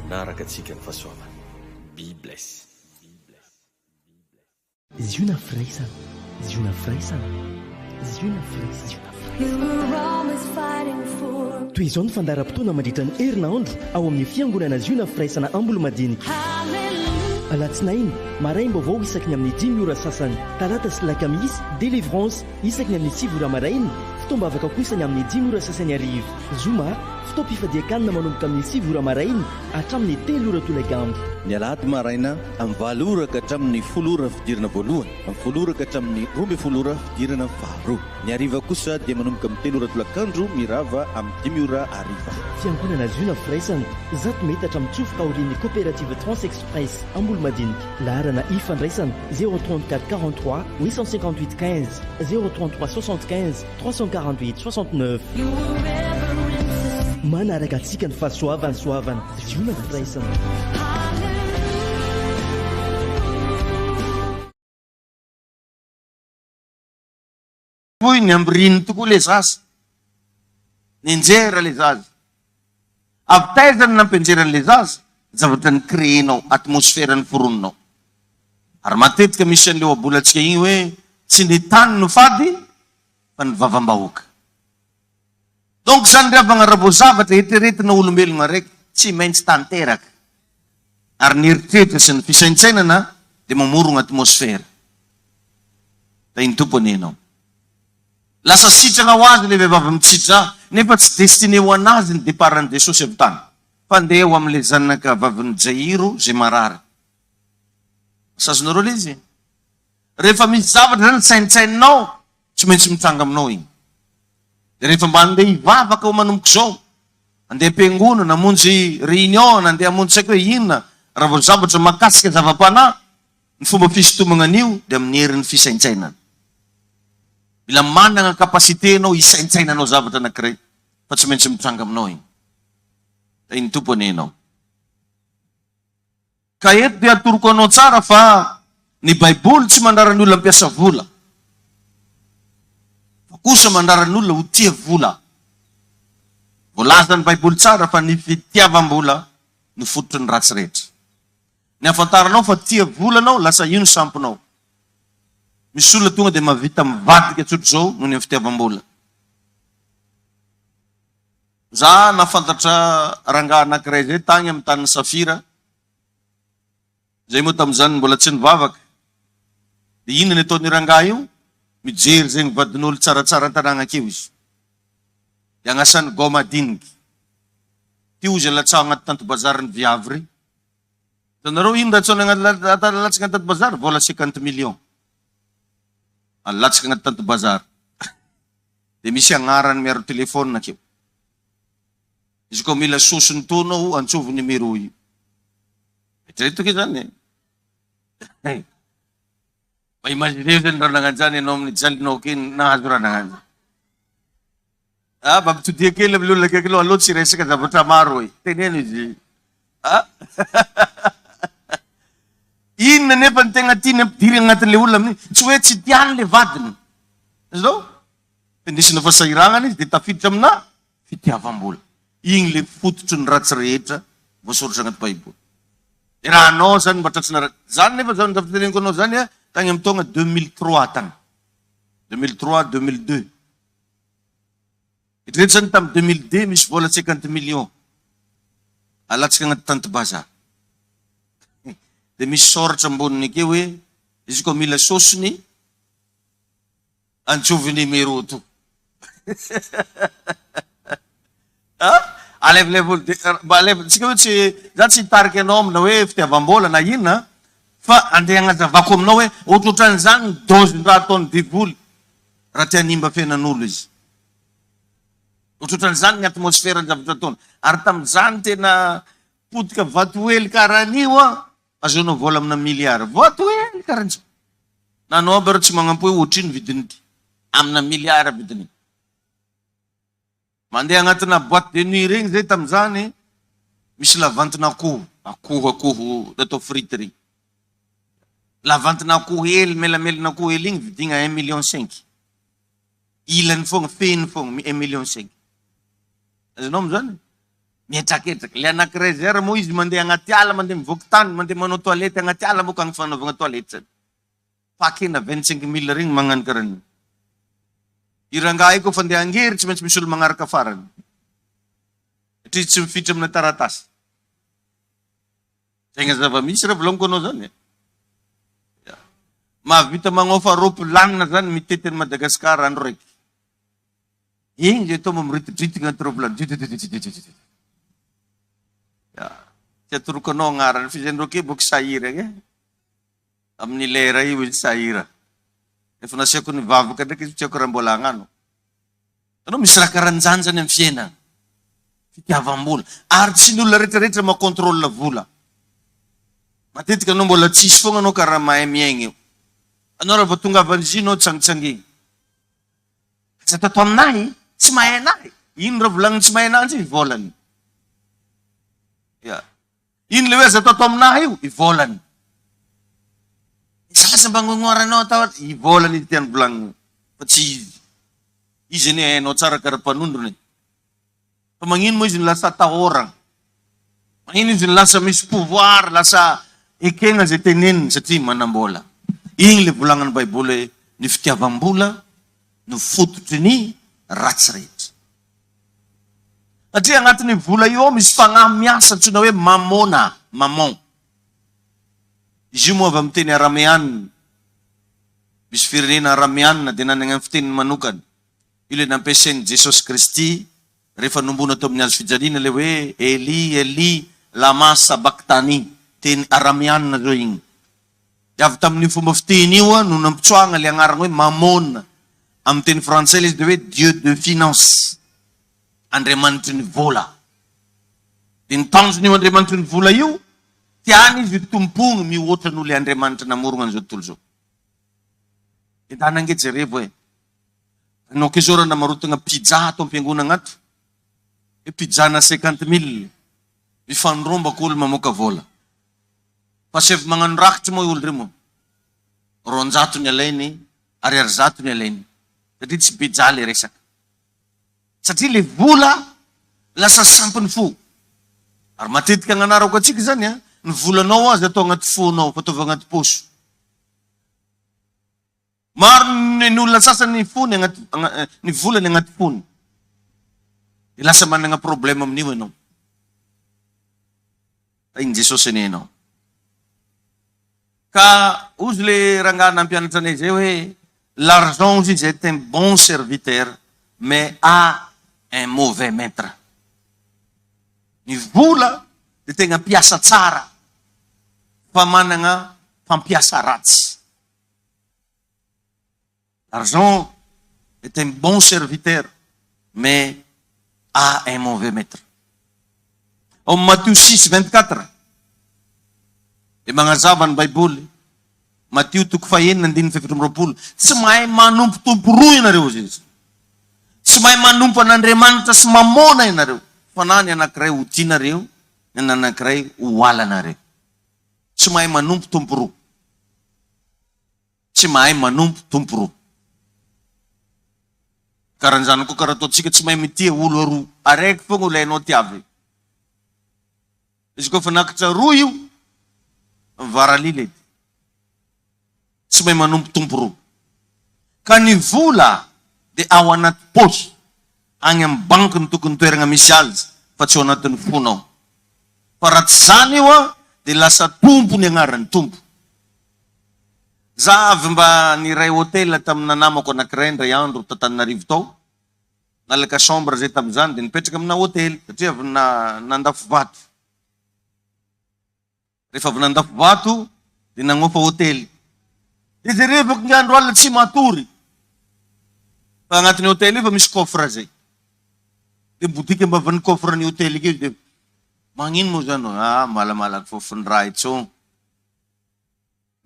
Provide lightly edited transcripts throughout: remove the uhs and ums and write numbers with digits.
manaraka atsika ny fahasoavana. Be bless. Ziona firaisana, ziona firaisana, ziona firaisana. Toy izao ny fandaharam-potoana mandritra ny herina andro ao amin'ny fiangonana ziona firaisana Ambolo-Madinika. Alatsinainy maraim-baovao isaky ny amin'ny 10 ora sasany, talata sy lakamisy délivrance isaky ny amin'ny 9 ora maraina, fitoam-bavaka kosa ny amin'ny 10 ora sasany arivo. Zoma fitoam-pifadiakanina manomboka amin'ny 9 ora maraina hatramin'ny 3 ora tolagandro. Ny alahady maraina amin'ny 8 ora ka hatramin'ny 10 ora fidirana voalohany, amin'ny 10 ora ka hatramin'ny 12 ora fidirana faharoa. Ny hariva kosa dia manomboka amin'ny 3 ora tolakandro mirava amin'ny 10 ora hariva. Fiangonana ziona firaisana 0 metatra mitsofoka aorian'ny coopérative Transexpress Ambolo-Madinika. Laharana ifandraisana 034 43 858 15 033 75 348 69. Manaraka antsika ny fahasoavana soavana ziona firaisana. Poi ny ambiriny tokoa le zaza, ninjera le zaza. Avitaizany nampianjeran'le zaza, zavatra ny créenao, atmosfera ny forononao. Ary matetika misy an'ileo abolatsika igny hoe tsy ny tany no fady fa ny vavam-bahoaka. Donc zany riavagna ravo-zavatra eritreretina olombelona araiky tsy maintsy tanteraka. Ary ny eritreritra sy ny fisaintsainana dia mamorona atmosfera. Da iny tompony ianao. Lasa sitrana ho azy le vehivavy mitsitra, nefa tsy destiné ho anazy ny deparan'i Jesosy avy tany. Fa ndeha ho amin'ile zanaka vavin'ny Jairo zay marary. Sazonareo le izy. Rehefa misy zavatra zany saintsainao, tsy maintsy mitranga aminao iny. Dia rehefa mba andeha hivavaka ho manomboka izao, andeha am-piangonana, namonjy réunion, andeha hamonjy saika hoe inona, raha vao zavatra makasika zava-panahy, ny fomba fisintomana an'io dia amin'ny herin'ny fisaintsainana. Mila manana kapasité anao hisaintsainanao zavatra anankiray, fa tsy maintsy mitranga aminao iny. Da iny tompony ianao. Ka eto dia atoroko anao tsara fa ny Baiboly tsy mandrara ny olona mampiasa vola. Fa kosa mandrara ny olona ho tia vola. Voalaza ny Baiboly tsara fa ny fitiavam-bola no fototry ny ratsy rehetra. Ny afantaranao fa tia vola anao, lasa io ny samponao. Misy olona tonga dia mavita mivadika tsotro zao noho ny fitiavam-bola. Za nafantatra rangahy anankiray zay tany amin'ny tany Safira. Zay moa tamin'izany mbola tsy nivavaka. Dia inona ny ataon'ny rangahy io? Mijery zay ny vadin'olo tsaratsara an-tanàna akeo izy. Dia agnasany gao madiniky. Ty ozy alatsaho agnaty tanto-bazary ny viavy ry. Hitanareo ino raha tsona alatsika agnaty tanto-bazary? Vola 50 millions. Alatsika agnaty tanto-bazary. Dia misy agnarany miaro telefônina akeo. Izy koa mila sosiny tonao, antsovy numero io. Eritreretiko izany e. Mba imagineo zany raha nagnanjany ianao amin'ny jalinao keny nahazo raha nagnanjany. Mba mitodia kely amin'ny olona kaiky aloha, aloha tsy resaka zavatra maro e. Teneno izy. Inona nefa ny tegna tiany ampidiry agnatin'le olona amin'iny, tsy hoe tsy tiany le vadiny. Zao? Indesina fasahirangana izy dia tafiditra amina fitiavam-bola. Igny le fototry ny ratsy rehetra voasoratra agnaty Baiboly. Raha anao zany mba tratrina raha. Zany nefa zany tafiteneniko anao zany tany amin'ny taona 2003 tany. 2003-2002. Eritrereto zany tamin'ny 2002 misy vola 50 millions. Alatsika agnaty tanto-bazary. Dia misy soratra amboniny akeo hoe izy koa mila sosiny antsovy numero to. Alevlevo tsika hoe tsy za tsy hitariky anao amina hoe fitiavam-bola na inona, fa andeha agnazavako aminao hoe ohatrohatran'izany ny dozy raha ataony divoly raha tia hanimba fiainan'olo izy. Ohatrohatran'izany ny atmosfera ny zavatra ataony. Ary tamin'izany tena potika vato hely karan'io azoanao vola amina miliara. Vato hely karan'izao. Nanao aby tsy magnampy hoe ohatriny vidiny ty. Amina miliara vidiny. Mandeha agnatina boîte de nuit regny zay tamin'izany, misy lavantina akoho datao frity regny. Lavantina akoho hely, melamelina akoho hely igny vidina 1,5 million. Ilany fogna, feny fogna 1,5 million. Azonao amin'izany? Mietraketaka. Le anankiray zay raha moa izy mandeha agnaty ala, mandeha mivoaka tany, mandeha manao toalety agnaty ala moka agny fanaovagna toalety zany. Pakena 25,000 regny magnano karan'io. Irangahy koa fa andeha angery tsy maintsy misy olo magnaraka farany. Satria tsy mifitra amina taratasy. Tegna zava-misy raha volagniko anao zany. Mahavita magnaofa roplanina zany mitety any Madagasikara andro raiky. Igny zay tomba miritidritika anaty roplanina. Tsy atoroko anao agnarany fizan'ireo ke boky sahira age. Amin'ny lera io izy sahira. Efa nasiako ny vavaka ndraiky izy tiako raha mbola agnano. Anao misy raha karan'izany zany amin'ny fiainana. Fitiavam-bola. Ary tsy ny olona rehetrarehetra makontrôle vola. Matetika anao mbola tsisy foana anao karaha mahay miaigna io. Anao raha tonga avan'izy anao tsangitsanginy. Tsy atato aminahy, tsy mahay anahy. Ino raha volagniny tsy mahay ananjy ivolany. Ino le hoe aza atato aminahy io, ivolany. Sasa mba gnonoaranao atao ivolany izy tiany volagniny. Fa tsy izy. Izy ane hainao tsara karaha mpanondrony. Fa magnino moa izy ny lasa tahoragna. Magnino izy ny lasa misy pouvoir, lasa ekegna zay teneniny satria manambola. Igny le volagniny Baiboly, ny fitiavam-bola no fototry ny ratsy rehetra. Satria agnatin'ny vola io misy fagnahy miasa antsoina hoe mamona, mamon. Izy io moa avy amin'ny teny arameanina. Misy firenena arameanina dia nanana amin'ny fiteniny manokana. Io le nampiasain'i Jesosy Kristy rehefa nombona tao amin'ny hazo fijaliana le hoe Eli lama sabaktani, teny arameanina zao igny. Avy tamin'ny fomba fiteny io no nampitsoagna le agnarana hoe mamona. Amin'ny teny frantsay le izy dia hoe Dieu de finance. Andriamanitry ny vola. Dia ny tanjon'io andriamanitry ny vola io, tiany izy tompony mihoatra n'olo andriamanitra namorona an'izao tontolo zao. Dia nange jerevo hoe, anao ke zao raha namarotana pizza atao am-piangonana ato. E pizza na 50,000. Mifandrombaka olo mamoaka vola. Fa sevy magnano rakitra moa olo remo. 200 ny alainy, 200 ny alainy. Satria tsy pizza le resaka. Satria le vola lasa sampiny fo. Ary matetika agnanarako atsika zany ny volanao azy atao agnaty fonao, fataova agnaty poso. Maro ny olona sasany fony ny volany agnaty fony. Dia lasa manana problème amin'io ianao. Igny Jesosy enenao. Ka ozy le rangahy nampianatra anay zay hoe l'argent ozy izy est un bon serviteur mais a un mauvais maître. Ny vola dia tegna mpiasa tsara fa manana mpampiasa ratsy. L'argent est un bon serviteur mais a un mauvais maître. Au Matthieu 6:24 dia magnazava ny Baiboly. Matthieu 6:24. Tsy mahay manompotompo roa ianareo izy. Tsy mahay manompo an'Andriamanitra sy mamona ianareo. Fa na ny anankiray ho tianareo, ny anankiray ho alanareo. Tsy mahay manompo tompo roa. Tsy mahay manompo tompo roa. Karan'izany koa karaha ataontsika tsy mahay mitia olo roa. Araiky foana ilainao tiavy. Izy koa fa nakitra roa io, varalila edy. Tsy mahay manompo tompo roa. Ka ny vola dia ao anaty posy, agny amin'ny banky ny tokony toerana misy azy, fa tsy ao anatin'ny fonao. Fa raha tsy zany io dia lasa tompo ny agnarany, tompo. Za avy mba niray hôtel tamina namako anankiray indray andro Tananarivo tao. Nalaka chambre zay tamin'izany dia nipetraka amina hôtel satria avy nandafo vato. Rehefa avy nandafo vato dia nagnofa hôtely. Dia jerevako ny andro alina tsy matory. Fa agnatin'ny hôtely io fa misy coffre zay. Dia bodika mba avy ny coffre ny hôtely io dia magnino moa zany? Malamalaka fofony raha itso.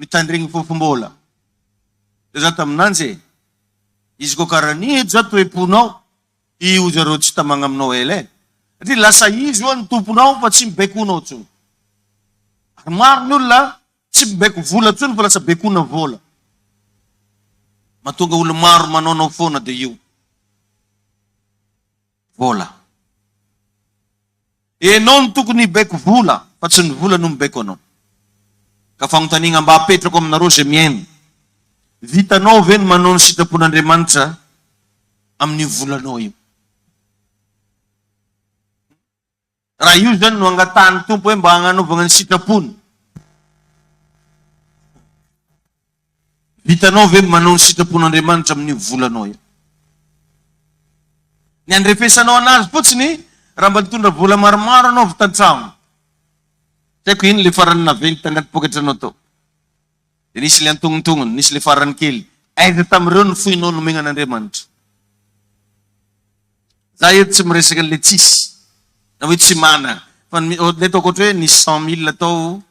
Mitandregny fofom-bola. Dia za taminanjy izy koa karaha ny za toeponao, io zareo tsy tamagna aminao ela. Satria lasa izy io ny tomponao fa tsy mibaikoanao tsony. Ary maro ny olona tsy mibaiko vola tsony fa lasa baikona vola. Mahatonga olo maro manaonao foana dia io. Vola. Ianao no tokony hibeko vola, fa tsy ny vola no mibeko anao. Ka fanontaniana mba apetrako aminareo zay miaina. Vitanao ve ny manao ny sitrapon'Andriamanitra amin'ny volanao io? Raha io zany no angatahany tompo hoe mba hagnanaovana ny sitrapony. Vitanao ve manao ny sitrapon'Andriamanitra amin'ny volanao io? Ny andrefesanao anazy fotsiny, raha mba nitondra vola maromaro anao avy tan-trano. Taiko ino le farany naventy tanaty poketranao tao. Dia nisy le antonontonony, nisy le farany kely. Aiza tamin'ireo no foinao nomena an'Andriamanitra. Za eto tsy miresaka le tsisy. Na hoe tsy mana. Fa le ataoko ohatra hoe nisy 100 000 tao,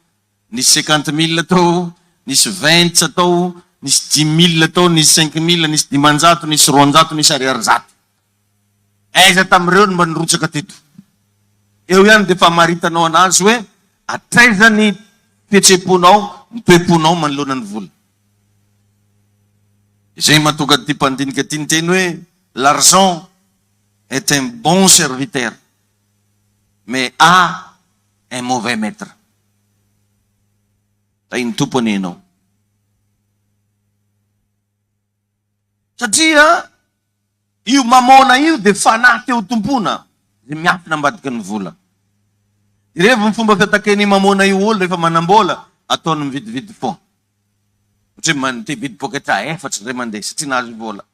nisy 50 000 tao, nisy 20 tao, nisy 10 000 tao, nisy 5 000, nisy 500, nisy 200, nisy 200. Aiza tamin'ireo no mba nirotsaka teto. Eo ihany dia fa maritanao anazy hoe atraiza ny fietseponao, ny toe-ponao manoloana ny vola. Izay mahatonga ty mpandinika ty niteny hoe l'argent est un bon serviteur, mais a un mauvais maître. Tay ny tompony ianao. Satria io mamona io dia fanahy teo tompona zay miafina ambadika ny vola. Rehefa ny fomba fiatakeny mamona io olo rehefa manambola ataony mividividy foana. Ohatra hoe te vidy poketra efatry ray mandeha satria nahazo vola.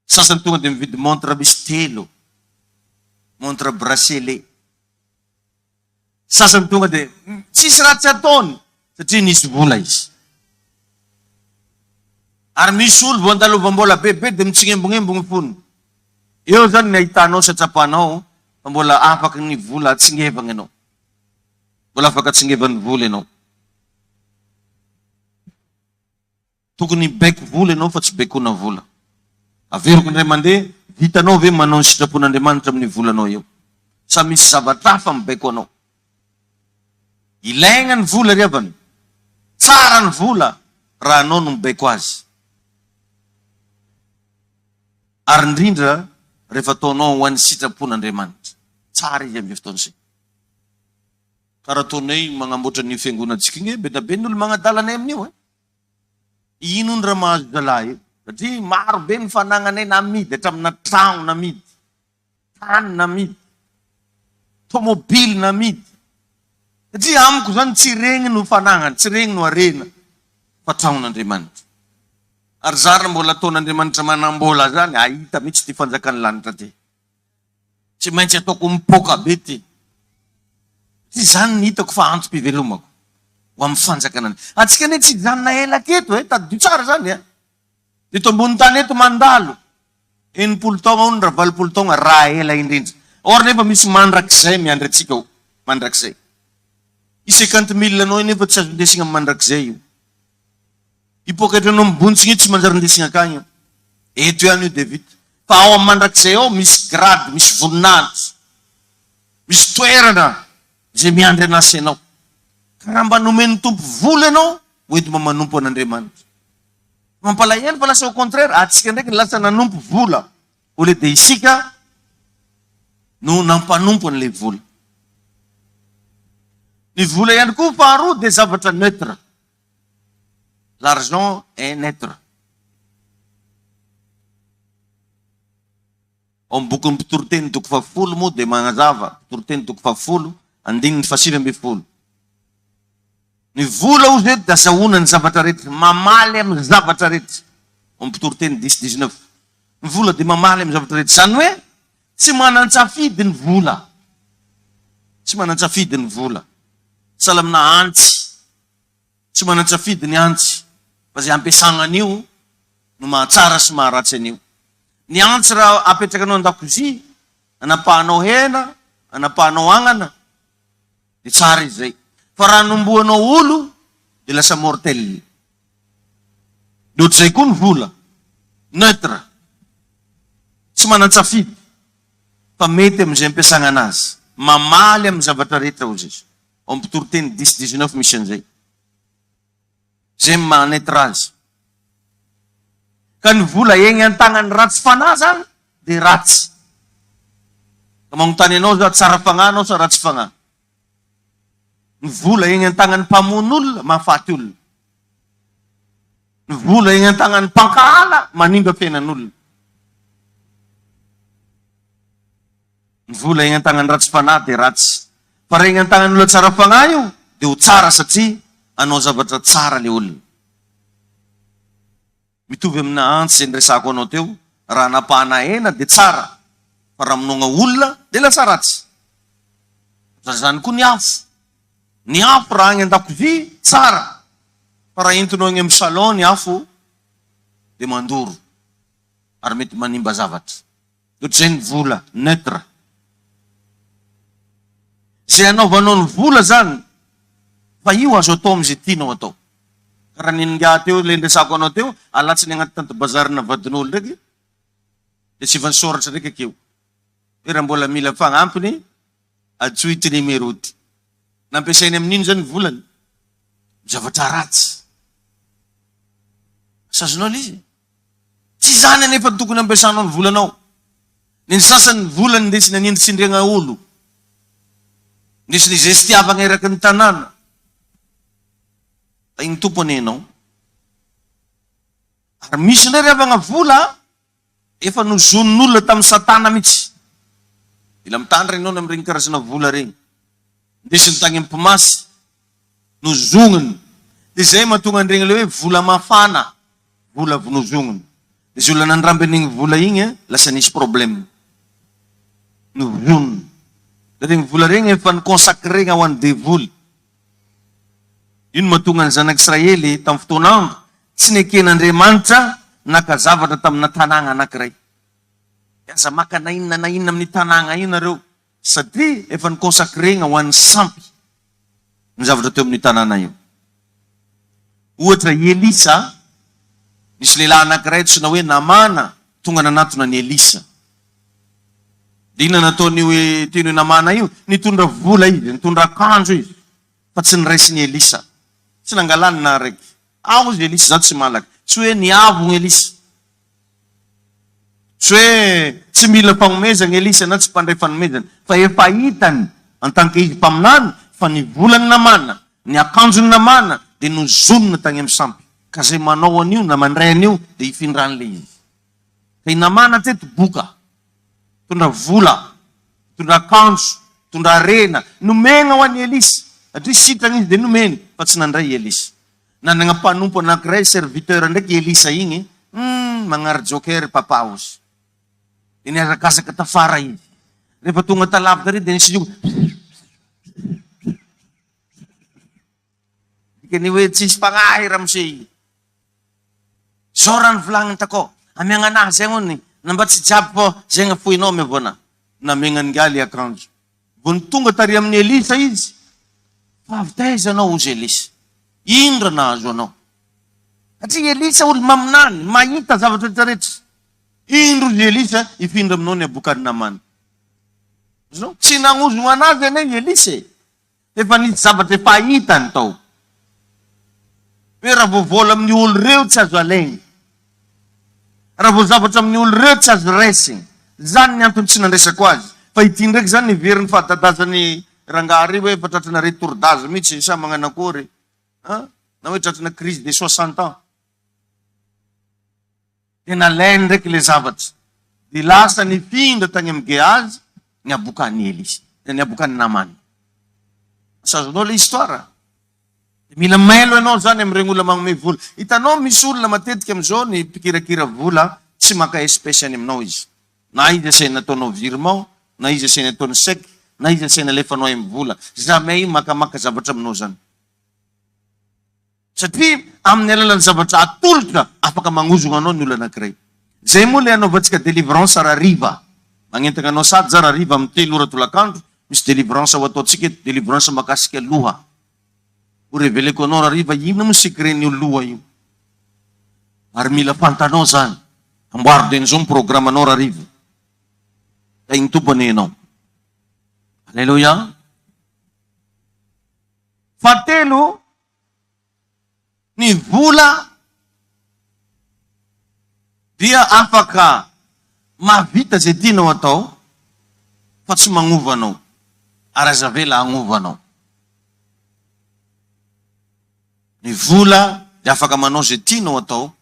Sasany tonga dia mividy montre misy 3, montre bracelet. Sasany tonga dia tsisy ratsy ataony satria nisy vola izy. Ary misy olo voandalovam-bola bebe dia mitsingembognembogny fony. Eo zany ny ahitanao satsapanao fa mbola afaka ny vola atsingevana ianao. Mbola afaka atsingevany vola ianao. Tokony beko vola ianao fa tsy bekona vola. Averiko indray mandeha, vitanao ve manao ny sitrapon'Andriamanitra amin'ny volanao eo? Sa misy zavatra hafa mibeko anao? Ilaigna ny vola ry havany. Tsara ny vola raha anao no mibeko azy. Ary indrindra rehefa ataonao ho an'ny sitrapon'Andriamanitra. Tsara izy amin'ny fotoana izay. Karaha ataonay magnamboatra ny fiangonantsika igny, be na be ny olo magnadalanay amin'io. Ino ny raha mahazo zalahy io? Satria maro be ny fanagnanay namidy, hatramina trano namidy, tany namidy, tomobily namidy. Satria amiko zany tsy regny no fanagnany, tsy regny no arena, fa traon'Andriamanitra. Ary zara mbola ataon'Andriamanitra manambola zany, ahita mitsy ty fanjakany lanitra ty. Tsy maintsy ataoko mipoka be ty. Ty zany ny hitako fa antom-pivelomako ho amin'ny fanjakana. Atsika ne tsy janona ela keto, tadidio tsara zany. Dito ambony tany eto mandalo 80 taona ono raha 80 taona raha ela indrindra. Or nefa misy mandrakizay miandry atsika mandrakizay. I 50 000 anao nefa tsy azo ndesina mandrakizay io. Ipoketranao mibontsiny tsy manjary ndesina akany. Eto ihany io dia vita. Fa ao amin'ny mandrakizay ao misy grady, misy voninahitra, misy toerana zay miandry anasy ianao. Ka raha mba nomeny tompo vola ianao, hoety mba manompo an'Andriamanitra. Mampalahelo fa lasa au contraire, atsika ndraiky lasa nanompo vola. Au lieu dia isika no nampanompo an'ilay vola. Ny vola ihany koa faharoa dia zavatra neutre. L'argent est neutre. Ao amin'ny bokin'ny Mpitoroteny toko 10 moa dia magnazava, Mpitoroteny toko 10, andininy 7-20. Ny vola ozy eto dia azahoana ny zavatra rehetra, mamaly amin'ny zavatra rehetra. Ao amin'ny Mpitoroteny 10-19. Ny vola dia mamaly amin'ny zavatra rehetra. Zany hoe tsy manan-tsafidy ny vola. Tsy manan-tsafidy ny vola. Sahala amina antsy. Tsy manan-tsafidy ny antsy. Fa zay ampiasana an'io no mahatsara sy maharatsy an'io. Ny antsy raha apetrakanao an-dakozia, anapahanao hena, anapahanao agnana, dia tsara izy zay. Fa raha nomboanao olo, dia lasa mortel. Ohatr'izay koa ny vola, neutre, tsy manan-tsafidy, fa mety amin'izay ampiasana anazy. Mamaly amin'ny zavatra rehetra ozy izy. Ao amin'ny Mpitoroteny 10-19 misy an'izay. Zay manetra azy. Ka ny vola egny an-tagnany ratsy fanahy zany, dia ratsy. Manontany anao za tsara fagnano sa ratsy fagna. Ny vola eny an-tagnan'ny mpamono olona mahafaty olona. Ny vola eny an-tagnan'ny mpankala manimba fiainan'olona. Ny vola eny an-tagnan'ny ratsy fanahy dia ratsy. Fa raha eny an-tagnan'ny olona tsara fagnahy io dia ho tsara satria anao zavatra tsara le olona. Mitovy amina antsy izay niresako anao teo, raha napahana hena dia tsara. Fa raha minonga olona dia lasa ratsy. Zany koa ny afo. Ny afo raha agny an-dakozia tsara. Fa raha entinao agny amin'ny salon ny afo dia mandoro. Ary mety manimba zavatra. Ohatr'izay ny vola, neutre. Zay anaovanao ny vola zany, fa io azo atao amin'izay tianao atao. Karaha ninga teo, le ndresako anao teo, alatsiny agnaty tanto-bazarina vadin'olo ndraiky, dia sivany soratra ndraiky akeo. Raha mbola mila fagnampiny, atsoity numéroty. Nampiasainy amin'ino zany volany? Zavatra ratsy. Sazonao izy. Tsy zany anefa tokony ampiasanao ny volanao. Ny sasany volany ndesiny anindritsindriagna olo. Ndesiny zestiavagna eraky ny tanàna. Igny tompony ianao. Ary misy ndray ravagna vola, efa nozon'olona tamin'ny satana mihitsy. Ila mitandra ianao amin'ireny karazana vola regny. Ndesiny tagny amin'ny mpimasy, nozonginy. Dia zay mahatonga an'iregny le hoe vola mafana, vola nozonginy. Dia zay olona nandramby an'igny vola igny, lasa nisy problème. Nozonginy. Dia regny vola regny efa nikonsacrena ho an'ny devoly. Ino mahatonga ny zanak'Israely tamin'ny fotoanandro, tsy neken'Andriamanitra nakazavatra tamina tanàna anankiray. Aza maka na inona amin'ny tanàna io nareo, satria efa nikonsacrena ho an'ny sampy ny zavatra teo amin'ny tanàna io. Ohatra Elisa, misy lehilahy anankiray antsoina hoe Namana, tonga nanatona ny Elisa. Dia inona nataony hoe teny hoe Namana io? Nitondra vola izy, nitondra akanjo izy, fa tsy niraisiny Elisa. Tsy nangalany na raiky. Ao izy Elisa, za tsy malaky. Tsy hoe niavony Elisa. Tsy hoe tsy mila fanomezana Elisa na tsy mpandray fanomezana. Fa efa hitany en tant que izy mpaminany fa ny volany Namana, ny akanjony Namana dia nozonina tagny amin'ny sampy. Ka zay manao an'io na mandray an'io dia ifindran'le izy. Ka i Namana teto boka. Tondra vola, tondra akanjo, tondra rena, nomena ho an'i Elisa. Atria sitrana izy dia nomeny, fa tsy nandray Elisa. Nanagna mpanompo anankiray serviteur ndraiky Elisa igny, magnary joker papaos. Dia niazakazaka tafara izy. Rehefa tonga talavitra ry dia nisy io. Dikany hoe tsisy fagnahy ramose igny. Zao raha nivolagniny takao, amiagna anahy zay ngony, namba tsy jiaby fô zay gnafoinao mevona. Namenany galy akanjo. Vo ny tonga tary amin'ny Elisa izy, fa avy taiza anao ozy Elisa? Indra nahazo anao. Satria Elisa olo maminany, mahita zavatra rehetrarehetra. Indro ozy Elisa, ifindra aminao ny abokany Namana. Tsy nagnozo anazy ane Elisa. Efa nisy zavatra efa hitany tao. Hoe raha voavola amin'ny olo reo tsy azo alaigny. Raha voazavatra amin'ny olo reo tsy azo raisiny. Zany ny antony tsy nandresako azy. Fa ity ndraiky zany niveriny fahatadazany rangary hoe efa tratrana retour-d'âge mihitsy sa magnano akory. Na hoe tratrana crise de 60 ans. Dia nalainy ndraiky le zavatra. Dia lasa nifindra tagny amin'ny Gehazy ny abokany Elisa. Ny abokany Namana. Sazonao le histoire. Mila mailo ianao zany amin'ireny olona magnome vola. Hitanao misy olona matetika amin'izao ny mpikirakira vola tsy maka espèce any aminao izy. Na izy asaina ataonao virement, na izy asaina ataonao chèque, na izy asaina alefanao amin'ny vola. Jamais makamaka zavatra aminao zany. Satria amin'ny alalan'ny zavatra atolotra afaka magnozona anao ny olona anankiray. Zay moa le anaovantsika délivrance rariva. Magnentana anao sady za rariva amin'ny 3 ora tolakandro, misy délivrance ho ataontsika délivrance makasika loha. Ho révéleko anao rariva ino mo secret-n'io loha io. Ary mila fantanao zany. Amboary den'izao ny programme anao rariva. Ka igny tompony ianao. Alléluia. Fatelo, ny vola dia afaka mahavita zay tianao atao, fa tsy magnova anao, ary aza vela agnova anao. Ny vola dia afaka manao zay tianao atao,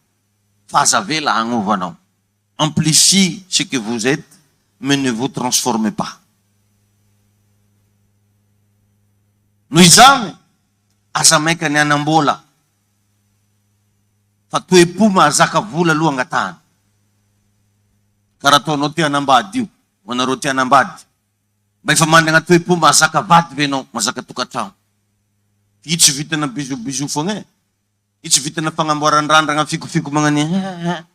fa aza vela agnova anao. Amplifie ce que vous êtes, mais ne vous transformez pas. Noho izany, aza maika ny anam-bola, fa toe-po mahazaka vola aloha angatahany. Karaha ataonao ty anambady io, ho anareo ty anambady. Mba efa manana toe-po mahazaka vady ve anao, mahazaka tokantrano. Io tsy vitana bizo foagna e. Io tsy vitana fagnamboaran-drandragna fikofiko magnany.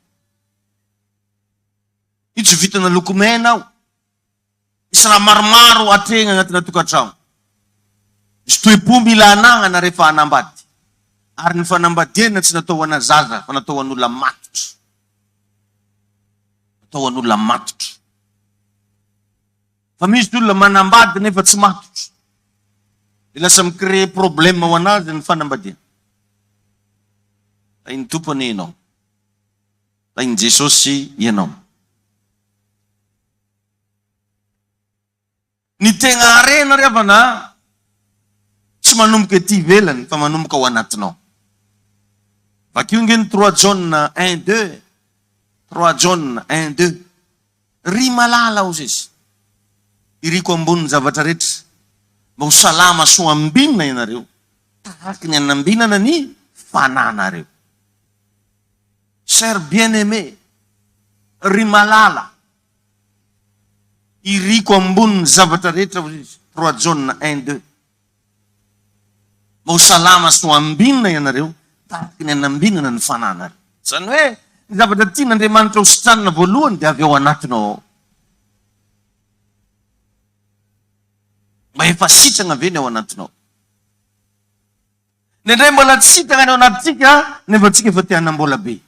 Io tsy vitana lokomena ao. Misy raha maromaro atrena agnatina tokantrano. Misy toe-po mila anagnana rehefa anambady. Ary ny fanambadiana tsy natao ana zaza, fa natao an'olona matotro. Natao an'olona matotro. Fa misy olona manambady nefa tsy matotro. Dia lasa micrée problème ho anazy ny fanambadiana. Lainy tompony ianao. Lainy Jesosy ianao. Ny tegna arena revana tsy manomboka ety ivelany fa manomboka ao anatinao. Vakio ngeny 3 John 1:2. 3 John 1:2. Ry malala ozy izy. Iriko ambony zavatra rehetra. Mba ho salama soa ambinina ianareo. Tahaka ny anambinana ny fananareo. Cher bien-aimé, ry malala. Iriko ambony zavatra rehetra ozy izy. 3 John 1:2. Mba ho salama soa ambinina ianareo. Tahaka ny anambinana ny fananareo. Zany hoe, ny zavatra tian'Andriamanitra ho sitranina voalohany dia avy ao anatinao ao. Mba efa sitrana ve ny ao anatinao. Nendray mbola tsy sitrana ny ao anatintsika, nefa tsika efa te hanam-bola be.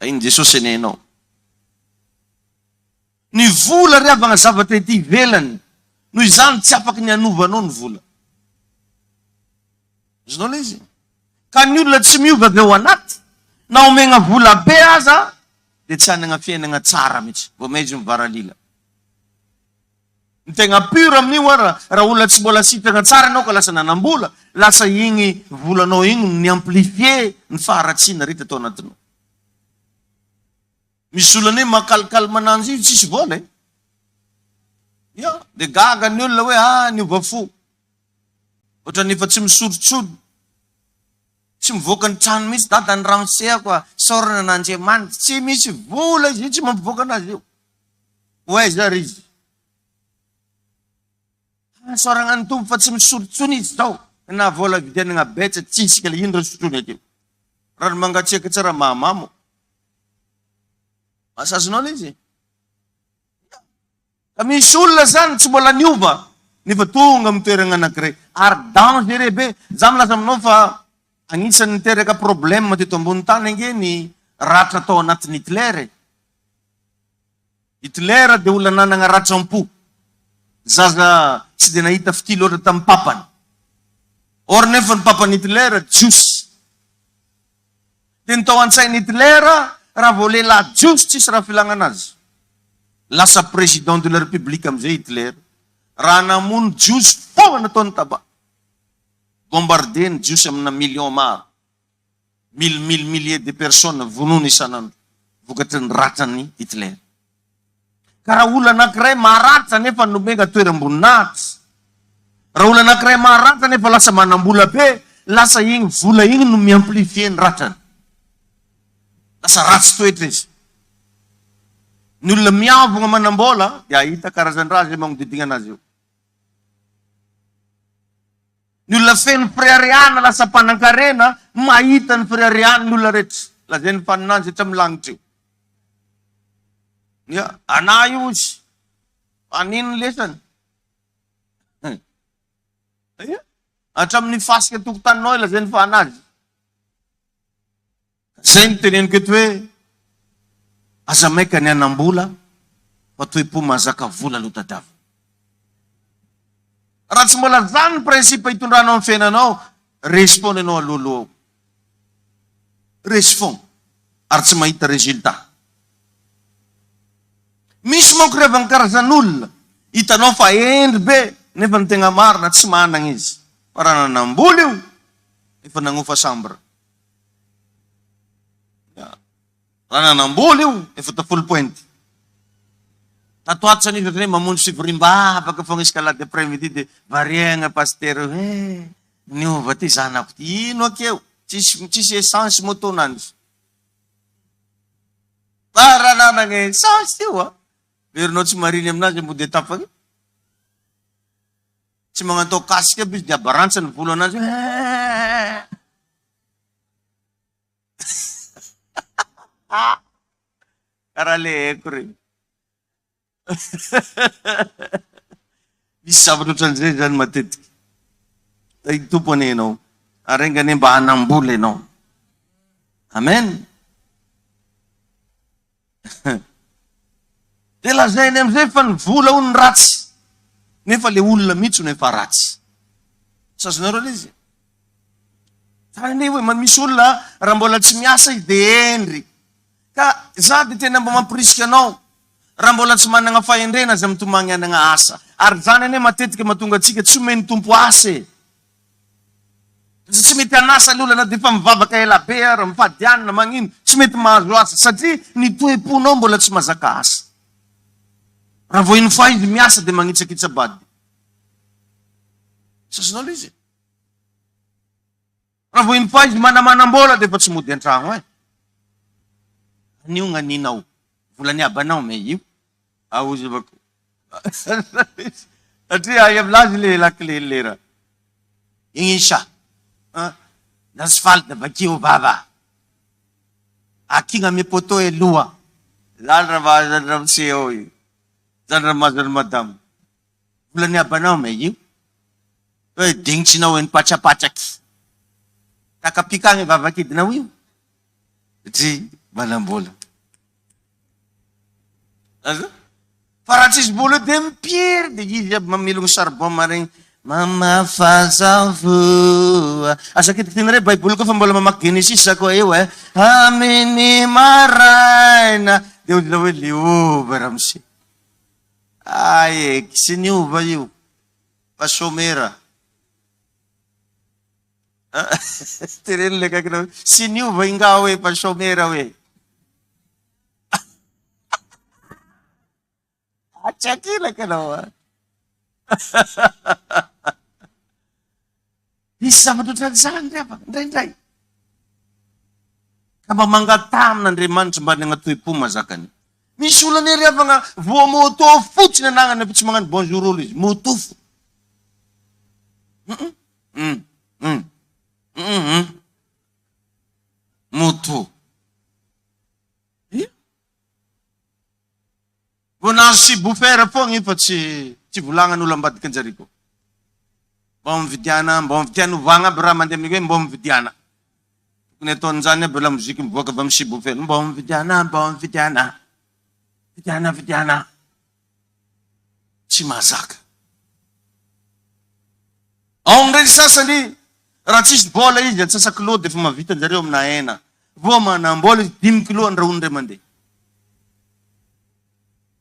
Iny Jesosy enenao. Ny vola riavana zavatra ety ivelany, noho izany tsy afaka ny anovanao ny vola. Azonao le izy. Ka ny olona tsy miova avy ao anaty, na omegna vola be aza, dia tsy hanana fiainana tsara mihitsy, vao maizy mivaralila. Ny tegna pure amin'io raha olona tsy mbola sitrana tsara anao ka lasa nanam-bola, lasa igny volanao igny ny amplifier ny faharatsiana rehetra atao anatinao. Misy olona hoe makalikaly mananjy io tsisy vola e. Ya, dia gaga ny olona hoe niova fo. Ohatra nefa tsy misorotsoro. Tsy mivoaka ny trano mihitsy dada ny ramosehako sorana n'Andriamanitra. Tsy misy vola izy, tsy mampivoaka anazy io. Oaiza ry izy. Sorana ny tompo fa tsy misorotsony izy zao. Na vola vidianana betsa tsisy ka le indra sotrony akeo. Raha ny mangatsiaka tsara mahamamo. Masazonao le izy. Ka misy olona zany tsy mbola niova, nefa tonga amin'ny toerana anankiray. Ary dangereux be. Za milaza aminao fa agnisan'ny niteraka problème teto ambony tany angeny ratra tao anatin'ny Hitler. Hitler dia olona nanana ratram-po. Zaza tsy dia nahita fity loatra tamin'ny papany. Or nefa ny papany Hitler jiosy. Dia ny tao an-tsainy Hitler, raha vao lehilahy jiosy tsisy raha filàgnana azy. Lasa président de la République amizay Hitler. Raha namono jiosy foana nataony taba. Bombardé ny jiosy amina million maro. Milliers de personnes vonono isanandro. Vokatry ny ratran'ny Hitler. Ka raha olona anankiray maratra nefa nomega toeram-boninahitra. Raha olona anankiray maratra nefa lasa manam-bola be, lasa igny vola igny no miamplifie ny ratrany. Lasa ratsy toetra izy. Ny olona miavogna manam-bola dia ahita karazan-draha zay magnodidina anazy eo. Ny olona feno firiariana lasa mpanankarena, mahita ny firiariana ny olona rehetra. Lazay ny faninany rehetra milagnitra eo. Ya, ana io izy. Anino lesany? Hatramin'ny fasika tokotaninao lazay ny fanazy. Zay ny teneniko eto hoe aza maika ny anam-bola fa toe-po mahazaka vola aloha tadiavo. Raha tsy mbola zany ny prinsipa hitondranao amin'ny fiainanao, respond ianao alohaloha ao. Respond ary tsy mahita résultat. Misy manko reva ny karazan'olona hitanao fa endry be nefa ny tegna marina tsy manana izy fa raha nanamboly io efa nanofa sambra. Raha nanamboly io efa tafolo pointy. Tatoato san'izy ohatrany mamonjy fivoriam-bavaka fogna escalade après-midi de variegna pasteur niova ty zanako ty ino akeo tsisy essence motonanzy. Raha nanagna essence io a verinao tsy mariny aminazy mody tapany. Tsy magnatao kasika aby izy de abarantsa ny volo anazy. Karaha le haiko regny. Misy zavatra ohatran'izay zany matetiky. Tay tompony ianao. Arengany mba hanambola ianao. Amen. De lazainy amizay fa ny vola ho ny ratsy. Nefa le olona mihitsy no efa ratsy. Sazonareo izy. Tany hoe misy olona raha mbola tsy miasa izy de endry. Ka za de tena mba mampirisika anao. Raha mbola tsy manana fahendrena aza mitomagny anana asa. Ary zany ane matetika mahatonga atsika tsy omeny tompo asa e. Tsy mety anasa le olana de fa mivavaka ela be ary mifadianina magnino. Tsy mety mahazo asa satria ny toe-ponao mbola tsy mazaka asa. Raha vo ino fa izy miasa de magnitsakitsabady. Sasonao izy. Raha vo ino fa izy manamanam-bola de fa tsy mody an-tragno e. Anio gnaninao. Volany abanao me io. Aozy avako. Satria ay amlazy le lakile lera. Ingisa. L'asphalte bakio baba. Akinga me poto e lua. Zandra mseo io. Zandra mazar madam. Volany abanao me io. Hoe dingitsinao eny patsapatraky. Takapikany vavakidinao io. Ty manambola. Fa raha tsisy bola de mipiery de izy aby mamelogno charbon maregny. Mamafazavoa. Asa kitikitinare Baiboly koa fa mbola mamaky Genesis koa eo e. Amin'ny maraina. De ozy hoe liova ramse. Ae, sy niova io. Fa somera. Tereny le kakina. Sy niova inga hoe fa somera hoe. Atsakila kanao a. Misy zavatra ohatran'izany rehefa indraindray. Ka mba mangatana Andriamanitra mba nagnatoe-po mazakany. Misy olana revagna voa moto fotsiny anagnany tsy magnano bonjour olo izy. Motofo. Moto. Vonazo sy bofera fogna fa tsy volagnan'olo ambadiky anjariko. Mba mividiana ovagna aby raha mandeha amin'io hoe mba mividiana. Tokony ataon'izany aby la mozika mivoaka avy amin'ny sy bofera. Mba mividiana. Vidiana. Tsy mahazaka. Ao ndray sasany raha tsisy bola izy atsasa-kilô de fa mavita anjareo amina hena. Vo manambola izy 5 kilô andrahoiny ray mandeha.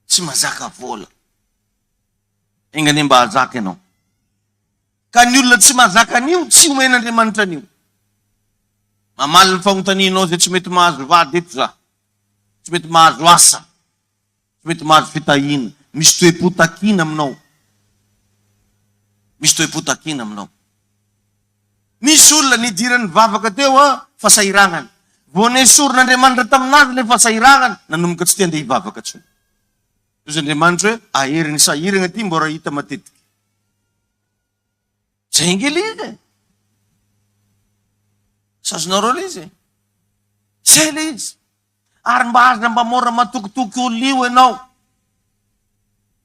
Tsy mazaka vola. Engany mba hazaka ianao. Ka ny olona tsy mazaka an'io, tsy omen'Andriamanitra an'io. Mamaly ny fagnontanianao zay tsy mety mahazo vady eto za. Tsy mety mahazo asa. Tsy mety mahazo fitahina. Misy toe-potakina aminao. Misy olona nidirany vavaka teo fa sahiragnany. Vo nesorin'Andriamanitra taminazy le fa sahiragnany, nanomboka tsy tiandeha hivavaka tsony. Izy Andriamanitra hoe aheriny sahirana ty mbora hita matetiky. Zay ingely izy. Sazonareo izy. Zay le izy. Ary mba aza mba mora matokotoky olo io ianao.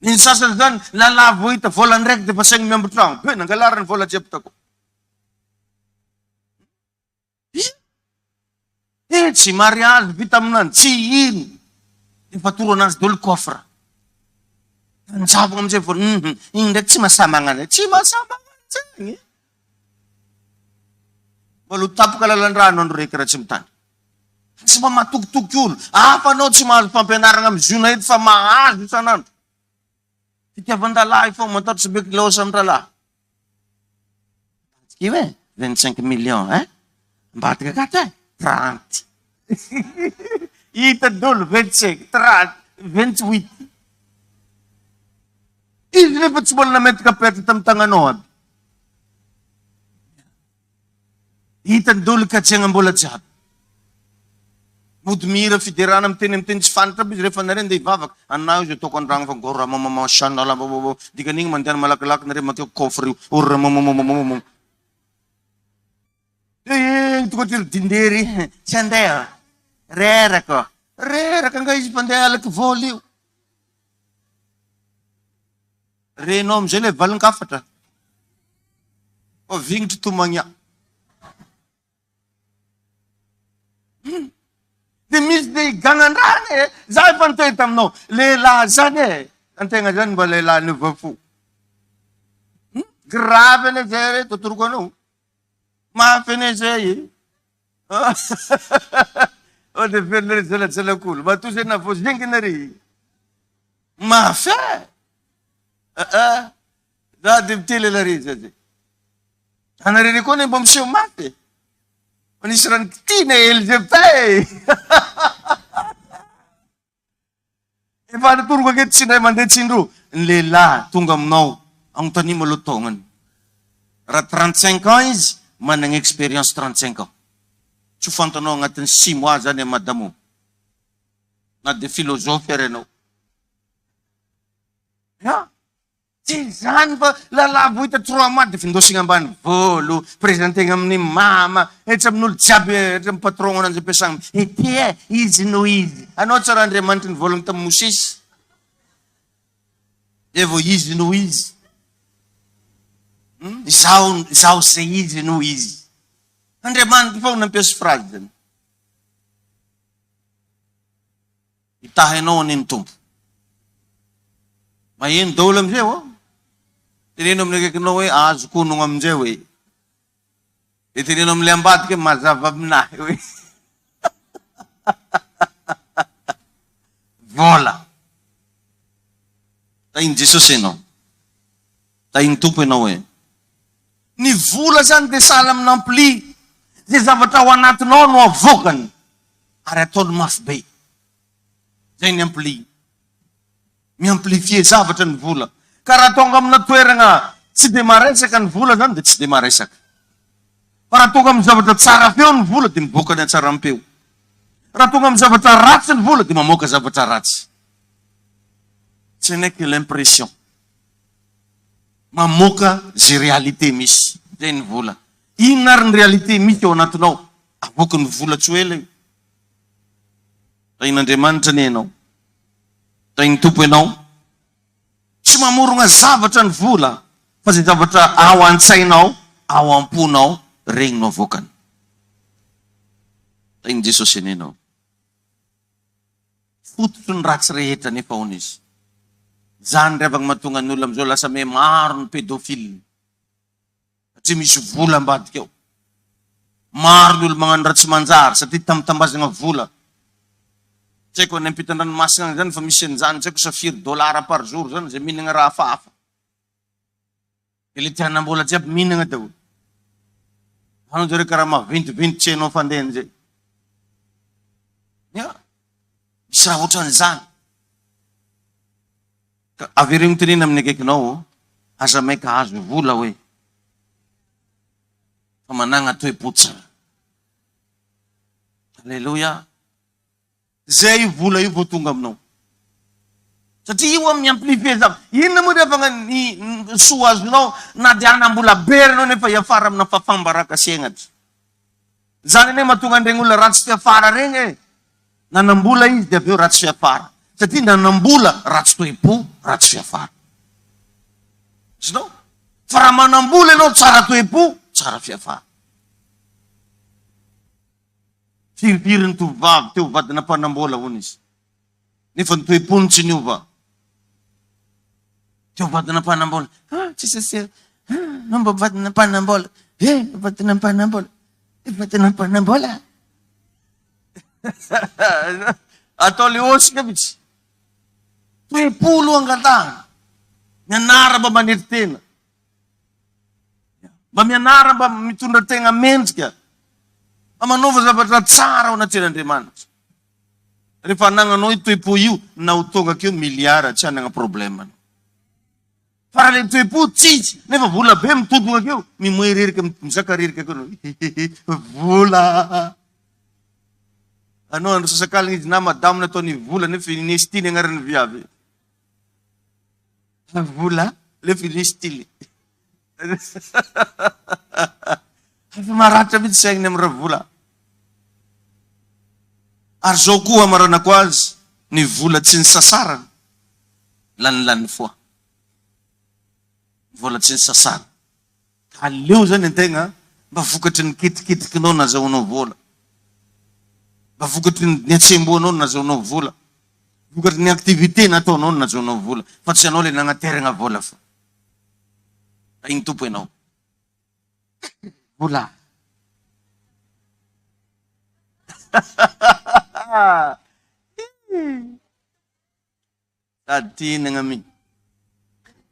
Ny sasany zany lalavo hita vola ndraiky de fa saigny miambotragno. Be nangalarany vola jiaby tako. Tsy mariage vita aminany, tsy ino. Efa toro anazy dolo coffre. Anjavogna amizay vola, iny ndraiky tsy mahasamagna. Tsy mahasamagna zegny. Mbola ho tapoka lalan-drano andro reky raha tsy mitany. Tsy mba mahatokotoky olo. Hafa anao tsy mahazo fampianarana amin'ny zona eto fa mahazo isanandro. Fitiavan-dalahy fô mataotry tuberculose amin'ny ralahy. Io 25 millions, hein? Mbadika kata 30. Hita dolo 25, 30, 28. Izy nefa tsy mbola nametaka petra tamin'ny tagnanao aby. Hitany dolo katsiagna mbola jiaby. Mody mihira fiderana amin'ny teny tsy fantatra aby izy rehefa nareo ndeha hivavaka. Anao izy ataoko andragno fa gora mamama chanel dikan'igny mandeha malakilaky nareo makeo coffre io. Ora mamamamamamam. Tonga ty dindery tsy andeha. Reraka. Reraka nga izy pandeha alaky voly io. Renao amizay le valin-kafatra. O vignitry tomagna. Dia misy dia higangan-drany e. Za efa niteny taminao. Lehilahy zany e. Antegna zany mba lehilahy nivafo. Grave ane zay re, totoroko anao. Mafy ane zay e. O dia velonare zalajalak'olo. Matosy na fo zingina-ry. Mafy e. Za dia mitely lare zay. Anarere koa ne mba miseho mafy. Manisy rano kitina Elizabeth e. Efa natoroko aketo tsy indray mandeha tsindro. Ny lehilahy tonga aminao agnontany maloha taonany. Raha 35 ans izy, manana expérience 35 ans. Tsy ho fantanao agnatin'ny 6 mois zany madamo. Na dia filozofy ary ianao. Tsy zany fa lalahy vo hita 3 mois dia findosina ambany volo, presentegna amin'ny mama, etra amin'olo jiaby, etra amin'ny patron ananjy ampiasana. Ety e, izy no izy. Anao tsara Andriamanitry ny volony tamin'ny Mosesy. Evo izy no izy. Izaho se izy no izy. Andriamanitry fa nampiasa phrase zany. Itahinao aniny tompo. Maheno daholo amizay o. Teneno amin'ny akaikinao hoe azo konona amin'izay hoe. Dia teneno amin'ilay ambadika mazava aminahy hoe. Vola. Tahiny Jesosy ianao. Tahiny tompo ianao hoe. Ny vola zany dia sahala amin'ny ampli. Zay zavatra ao anatinao no avokany. Ary ataony mafy be. Zay ny ampli. Miamplifie zavatra ny vola. Ka raha tonga amina toerana tsy dia maresaka ny vola zany dia tsy dia maresaka. Fa raha tonga amin'ny zavatra tsara feo ny vola dia miboaka ny hatsaram-peo. Raha tonga amin'ny zavatra ratsy ny vola dia mamoaka zavatra ratsy. Ce n'est que l'impression. Mamoaka zay réalité misy. Zay ny vola. Inona ary ny réalité misy ao anatinao? Avoaka ny vola tsy ho ela io. Tahin'Andriamanitra ny ianao. Tahiny tompo ianao. Tsy mamorona zavatra ny vola. Fa zay zavatra ao an-tsainao, ao am-ponao, regny no avokany. Tahiny Jesosy ny ianao. Fototry ny ratsy rehetra nefa hono izy. Zany revaka mahatonga ny olona amizao lasa me maro ny pédophile. Satria misy vola ambadika ao. Maro ny olo magnano ratsy manjary satria tambazana vola. Tsy haiko any ampitan-dranomasina zany fa misy an'izany, tsy haiko safiry $1 par jour zany zay mihinana raha hafahafa. Ile tianam-bola jiaby mihinana daholo. Hanao zareo karaha mavintivinty tsy hainao fandeha an'izay. Misy raha ohatran'izany. Averigny tenena amin'ny akaikinao, aza maika azo vola hoe. Fa manana toe-po tsara. Alleluia. Zay vola io vao tonga aminao. Satria io amin'ny amplifie zavatra. Inona moa rehefa ny soa azonao na dia anam-bola beranao nefa hiafara amina fafambaraka saignatra. Zany ane mahatonga an'iregny olona ratsy fiafara regny e. Nanam-bola izy dia aveo ratsy fiafara. Satria nanam-bola ratsy toe-po, ratsy fiafara. Isinao? Fa raha manam-bola ianao tsara toe-po, tsara fiafara. Firifiry ny tovavy teo vadina mpanam-bola hono izy. Nefa ny toe-pony tsy niova. Teo vadina mpanam-bola. Tsy sasera. Nomba vadina mpanam-bola. Vadina mpanam-bola. Vadina mpanam-bola. Atao le osika mihitsy. Toe-polo angatahana. Mianara mba manery tena. Mba mianara mba mitondra tegna mendrika. Mba manaova zavatra tsara ao anatin'Andriamanitra. Rehefa anagnanao io toe-po io, na ho tonga keo miliara tsy anagna problema. Fa raha le toe-po tsitsy, nefa vola be mitodonga keo, mimoe rerika, mizaka rerika keo. Vola. Anao andro sasakaligna izy na madamina ataony vola nefa Inestily agnarany viavy. Vola, lefa Inestily. Efa maratra mihitsy saigny amin'ny raha vola. Ary zao koa amaranako azy, ny vola tsy ny sasarana, lanilany foa. Vola tsy ny sasarana. Aleo zany antegna mba vokatry ny kitikitikinao nazahoanao vola. Mba vokatry ny atsemboanao nazahoanao vola. Vokatry ny aktivité nataonao nazahoanao vola. Fa tsy anao le nagnateragna vola fa. Igny tompo ianao. Vola. Tatinagna mi.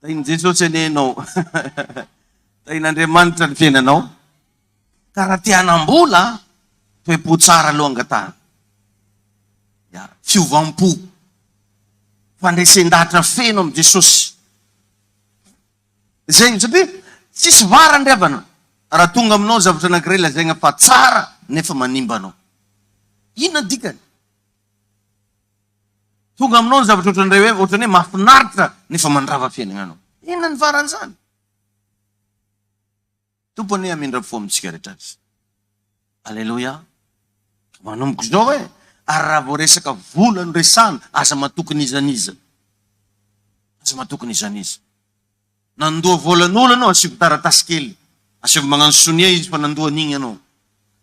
Tainy Jesosy anenao. Tain'Andriamanitra ny fiainanao. Karaha ty hanam-bola, toe-po tsara aloha angatahana. Fiovam-po. Fandresen-dahatra feno amin'ny Jesosy. Zay satria tsisy vara ndriavana. Raha tonga aminao zavatra anankiray lazaigna fa tsara nefa manimba anao. Inona dikany? Tonga aminao zavatra ohatran'ray hoe ohatran'ny hoe mahafinaritra nefa mandrava fiainagnanao. Inona ny varan'izany? Tompony amindra fo amintsika rehetra azy. Alleluia. Manomboka izao hoe, ary raha vao resaka vola no resana, aza matokony izaniza. Aza matokony izaniza. Nandoa volan'olo anao, asivo taratasy kely. Asivo magnano sonia izy fa nandoa an'igny anao.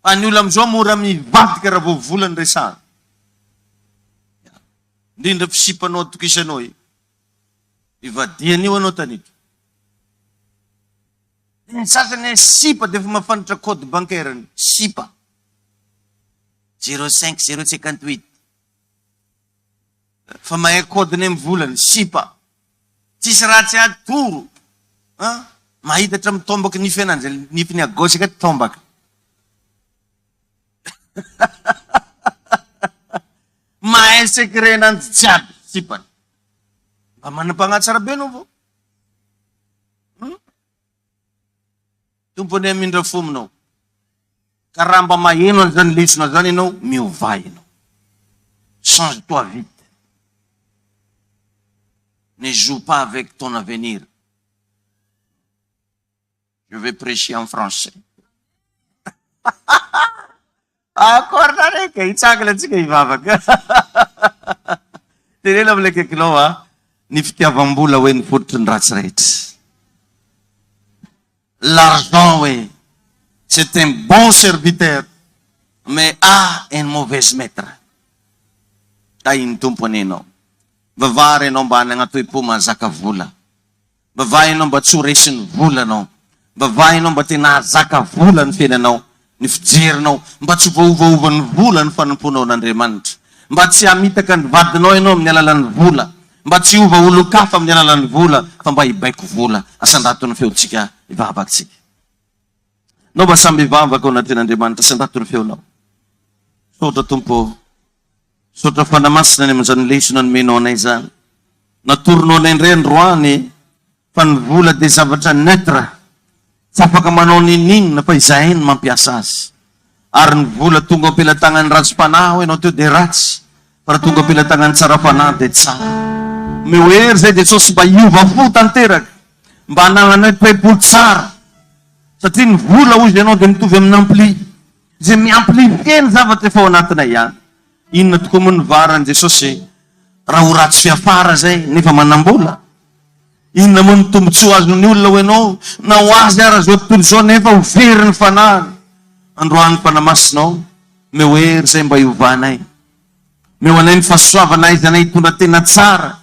Fa ny olo amizao mora mivadika raha vao vola ny resana. Indrindra fisipanao atokisanao io. Ivadian'io anao tanito. Ny sasany sipa dia efa mafantatra code bancaire-ny. Sipa. 05 058. Fa mahay code-ny amin'ny volany. Sipa. Tsisy raha tsy atoro. Mahitatra mitombaka nify ananjy. Nify ny agosy ka tombaka. Mahay secret ananjy jiaby. Sipany. Mba manam-pagnatsara be anao vo. Tompony amindra fo aminao. Ka raha mba maheno an'izany lesona zany ianao, miovay ianao. Change-toi vite. Ne joue pas avec ton avenir. Je vais prêcher en français. Akorda reka, itsakala tsika ivavaka. Tenena amilay kaikinao ny fitiavam-bola hoe ny fototry ny ratsy rehetra. L'argent, oui, c'est un bon serviteur, mais a un mauvais maître. Tainy tompony ianao. Vavary ianao mba hanagna toe-po mahazaka vola. Vavay ianao mba tsy ho resiny vola anao. Vavay ianao mba tena hazaka vola ny fiainanao, ny fijerinao, mba tsy voaovaova ny vola ny fanomponao an'Andriamanitra. Mba tsy hamitaka ny vadinao ianao amin'ny alalan'ny vola. Mba tsy hiova olo-kafa amin'ny alalan'ny vola, fa mba hibaiko vola. Asandato ny feontsika ivavakantsika. Nao mba samby ivavaka ao anatin'Andriamanitra, asandato ny feonao. Sotra tompo, sotra fanamasina ny amin'izany lesona nomenao anay zany. Natoronao anay indray androany fa ny vola dia zavatra neutre. Tsy afaka manao ninina fa izahay ny mampiasa azy. Ary ny vola tonga am-pelantagnan'ny ratsim-panahy ianao teo dia ratsy. Fa raha tonga am-pelantagnan'ny tsara-panahy dia tsara. Mehoery zay Jesosy mba hiova fo tanteraka. Mba hananana toe-po tsara. Satria ny vola hozy ianao dia mitovy amin'ny ampli. Zay miamplifie ny zavatra efa ao anatinay ihany. Inona tokoa moa ny varany Jesosy? Raha ho ratsy fiafara zay nefa manam-bola. Inona moa ny tombotsoa azon'ny olona ho ianao? Na ho azy ara zao tontolo zao nefa ho very ny fanahy. Androany fanamasinao, mehoery zay mba hiovanay. Mehoanay ny fahasoavanay izay anay hitondra tena tsara.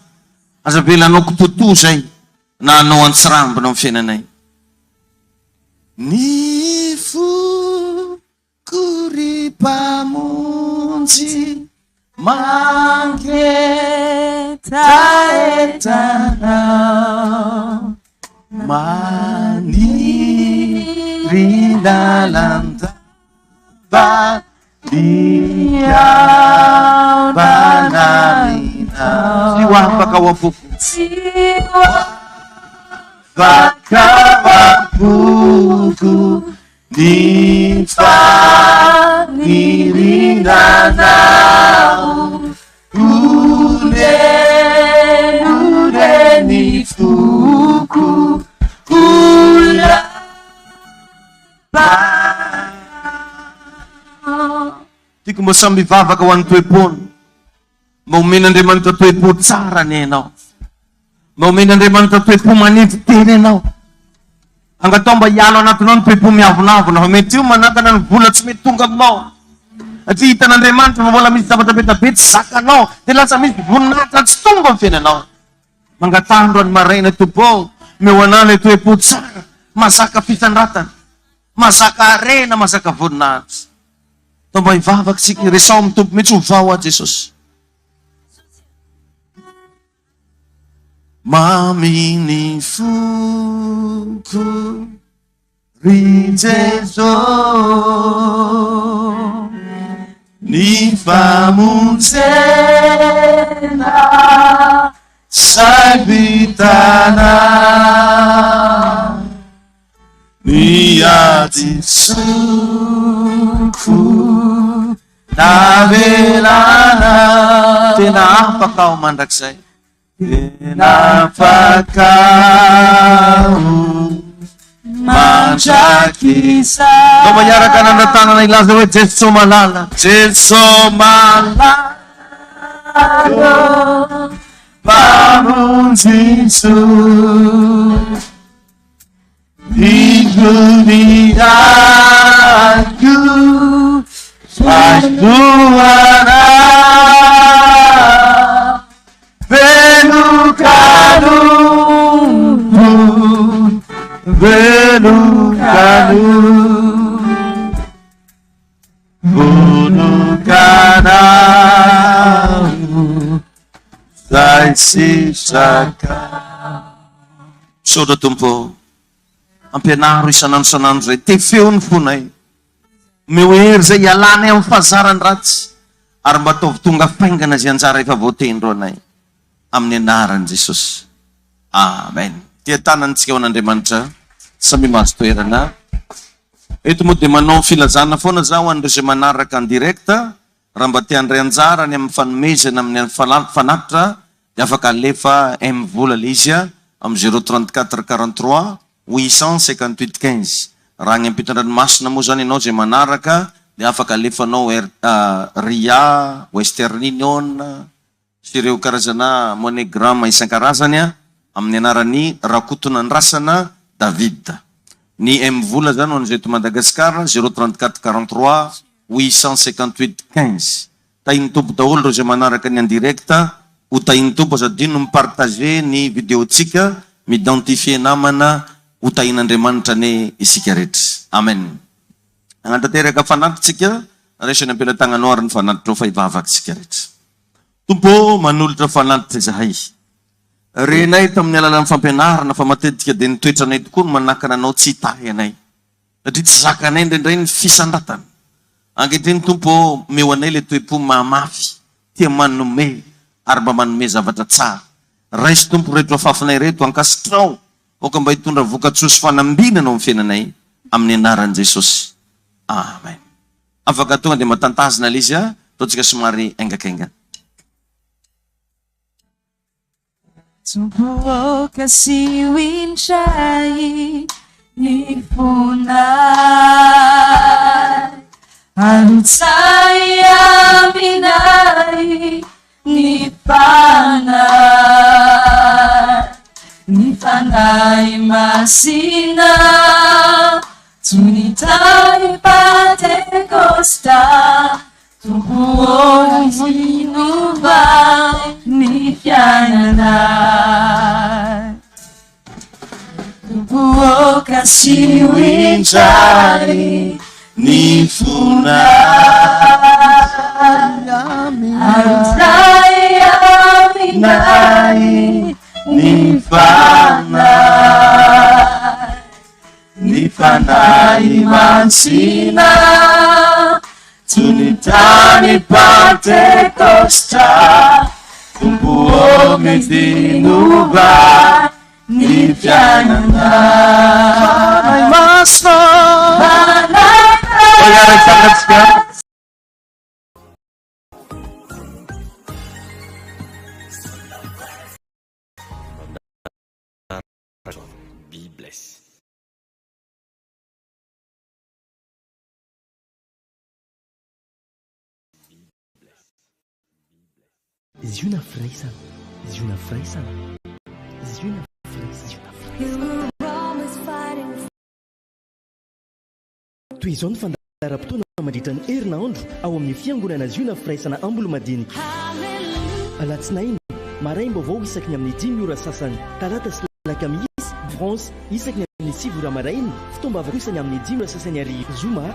Aza velanao kototo zay, na anao antsirambina amin'ny fiainanay. Ny fo kory mpamony monji mangetaetana maniry lalanda dia banamina siwapaka wapuku siwapaka wapuku nifanirinanau ule nifuku ula tiako mba samy mivavaka ho an'ny toe-pony mba omen'Andriamanitra toe-po tsara ny ianao mba omen'Andriamanitra toe-po manify teny ianao angatao mba hialo anatinao ny toe-po miavonavona fa mety io manakana ny vola tsy mety tonga aminao satria hitan'Andriamanitra fa mbola misy zavatra betabe tsy zakanao dia lasa misy voninahitra tsy tonga amin'ny fiainanao mangatandro ny maraina tompo meo anana toe-po tsara mazaka fisandratana mazaka arena mazaka voninahitra tao mba hivavaka tsika resao amin'ny tompo mihitsy hovao a Jesosy maminy foko ry Jeso ny famonjena saivitana ny adisoko navelana tena afaka ao mandrakizay tena afaka mandrakisa no maniaraka nandratanana ilaza hoe Jeso malala Jeso malala pamonjiso Iluminaku Pasduana Velukanu Velukanu Velukanu Sai sisaka Soda tumpo ampianaro isanandro zay te feony fonay mehery zay ialana amin'ny fahazarany ratsy ary mba ataovy tonga faingana zay anjara efa voatendro anay amin'ny anaran'i Jesosy amen. Tia tanantsika ho an'Andriamanitra samy mahazo toerana eto moa dia manao filazana foana zaho an'ireo zay manaraka en direkta raha mba tia andray anjara ny amin'ny fanomezana amin'ny fanatitra dia afaka alefa vola le izy amin'ny 034 43 858 15 raha ny ampitan-dranomasina moa zany ianao zay manaraka dia afaka alefanao Ria Western Union sy ireo karazana MoneyGram isan-karazany amin'ny anaran'ny Rakotonandrasana David. Ny vola zany ho an'izay eto Madagasikara 034 43 858 15 tahin'ny tompo daholo ireo zay manaraka ny en direkta ho tahin'ny tompo sady no mipartage ny videotsika miidentifie namana ho tahin'Andriamanitra ny isika rehetra. Amen. Agnatanteraka fanatitsika resany ampelantagnanao ary ny fanatitra fa hivavaka tsika rehetra. Tompo manolotra fanatitra izahay. Renay tamin'ny alalan'ny fampianarana fa matetika dia nitoetranay tokoa no manakana anao tsy hitahy anay. Satria tsy zakanay indraindray ny fisandratana. Ankehitriny tompo meo anay le toe-po mamafy, tia manome ary mba manome zavatra tsara. Raisy tompo rehetra afafinay reto ankasitrao oka mba hitondra voka-tsoa sy fanambinana ao amin'ny fiainanay amin'ny anaran'i Jesosy. Amen. Afaka tonga dia matantazana le izy ataontsika somary aingakaingana. Tumbuoka siwinchai nifunai alutsai aminai nifanai masina tunitai Pentecosta tumbuoka sinuvai nifiananai tumbuoka siwinchai nifunai Arutai aminai Nifanai mansina Tunitani Pentecosta Tumbuomi dinuba Nifianana Panay masno Panay masno Be blessed. Zuna firaisana, zuna firaisana, zuna firaisana. Toy izao ny fandaharam-potoana mandritra ny herinandro ao amin'ny fiangonana ziona firaisana Ambolomadiniky. Alatsinainy, maraina vaovao isaky ny amin'ny 10 ora sasany, talata sy alakamisy, France isaky ny amin'ny 7 ora maraina, fitombava kosa ny amin'ny 10 ora sasany ariva. Zoma